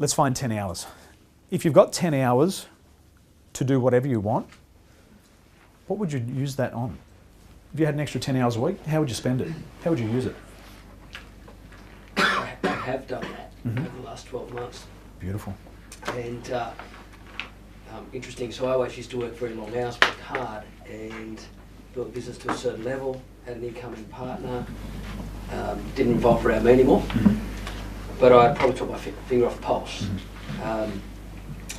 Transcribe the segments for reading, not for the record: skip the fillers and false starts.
let's find 10 hours. If you've got 10 hours to do whatever you want, what would you use that on? If you had an extra 10 hours a week, how would you spend it? How would you use it? I have done that over the last 12 months. Beautiful. And interesting, so I always used to work very long hours, work hard, and built a business to a certain level, had an incoming partner, didn't revolve around me anymore, but I probably took my finger off the pulse.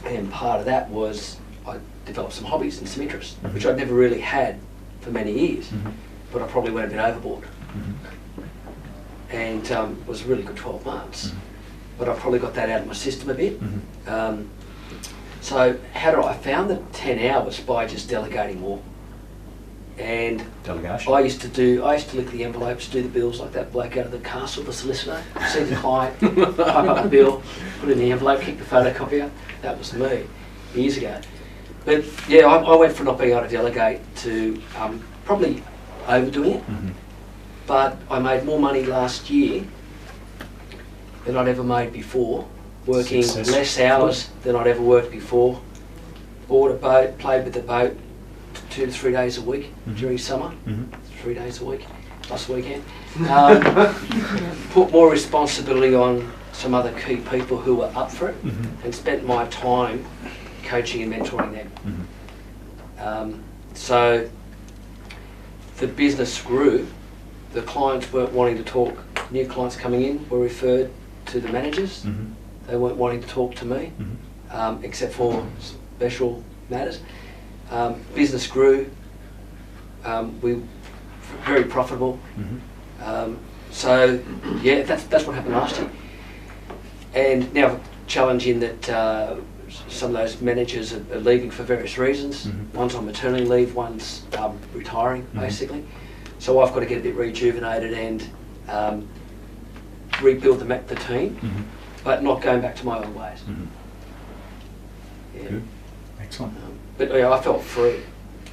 And part of that was I developed some hobbies and some interests, which I'd never really had for many years, but I probably went a bit overboard. And it was a really good 12 months, but I probably got that out of my system a bit. So how did I found the 10 hours by just delegating more. And Delegation. I used to lick the envelopes, do the bills like that bloke out of the castle, the solicitor, see the client, type up the bill, put it in the envelope, kick the photocopier. That was me years ago. But yeah, I went from not being able to delegate to probably overdoing it. But I made more money last year than I'd ever made before, working less hours than I'd ever worked before. Bought a boat, played with the boat 2 to 3 days a week during summer, 3 days a week, plus weekend. Put more responsibility on some other key people who were up for it, and spent my time coaching and mentoring them. So the business grew. The clients weren't wanting to talk. New clients coming in were referred to the managers. They weren't wanting to talk to me, except for special matters. Business grew. We were very profitable. So yeah, that's what happened last year. And now challenge in that some of those managers are leaving for various reasons. One's on maternity leave, one's retiring, basically. So I've got to get a bit rejuvenated and rebuild the team, but not going back to my old ways. Yeah. Good. Excellent. But yeah, I felt free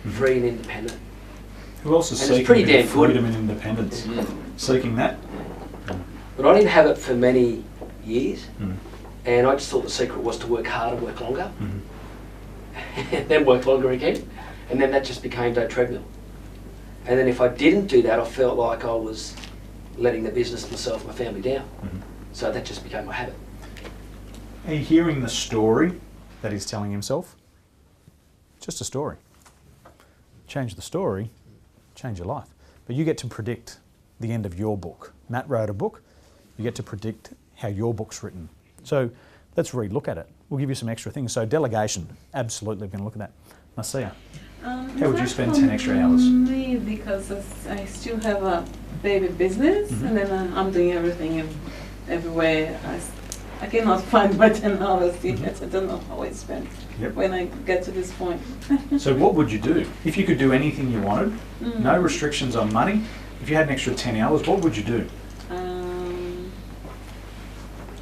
and independent. Who else is And it's seeking pretty a bit of damn good. freedom and independence? Seeking that? But I didn't have it for many years, and I just thought the secret was to work harder, work longer, and then work longer again, and then that just became that treadmill. And then if I didn't do that, I felt like I was letting the business, myself, my family down. So that just became my habit. Are you hearing the story that he's telling himself? Just a story. Change the story, change your life. But you get to predict the end of your book. Matt wrote a book. You get to predict how your book's written. So let's relook at it. We'll give you some extra things. So delegation, absolutely going to look at that. Marcia, how would you spend 10 extra hours? Me, because I still have a baby business, and then I'm doing everything everywhere. I cannot find my 10 hours yet. I don't know how I spend when I get to this point. So what would you do? If you could do anything you wanted, no restrictions on money, if you had an extra 10 hours, what would you do?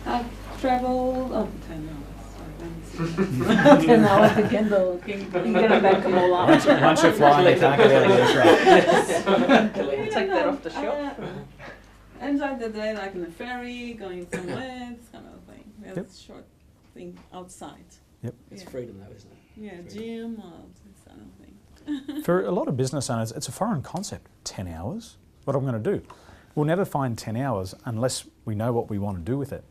I've traveled, 10 hours, sorry, let me see. 10 hours to Kendall, can get it back all out. Once you're flying, you can't get out of the aircraft. Take that off the shelf. Enjoy the day like in a ferry, going somewhere, this kind of thing. Yeah, it's a short thing outside. It's freedom though, isn't it? Yeah, gym, this kind of thing. For a lot of business owners, it's a foreign concept. 10 hours? What am I going to do? We'll never find 10 hours unless we know what we want to do with it.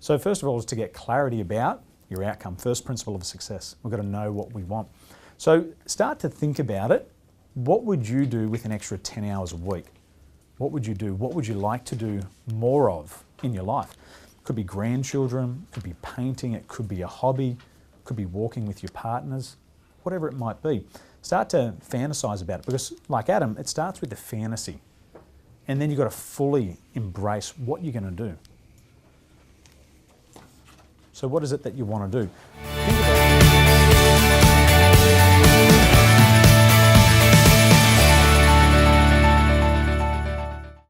So first of all is to get clarity about your outcome. First principle of success. We've got to know what we want. So start to think about it. What would you do with an extra 10 hours a week? What would you do? What would you like to do more of in your life? It could be grandchildren, it could be painting, it could be a hobby, it could be walking with your partners, whatever it might be. Start to fantasize about it, because like Adam, it starts with the fantasy. And then you've got to fully embrace what you're going to do. So what is it that you want to do?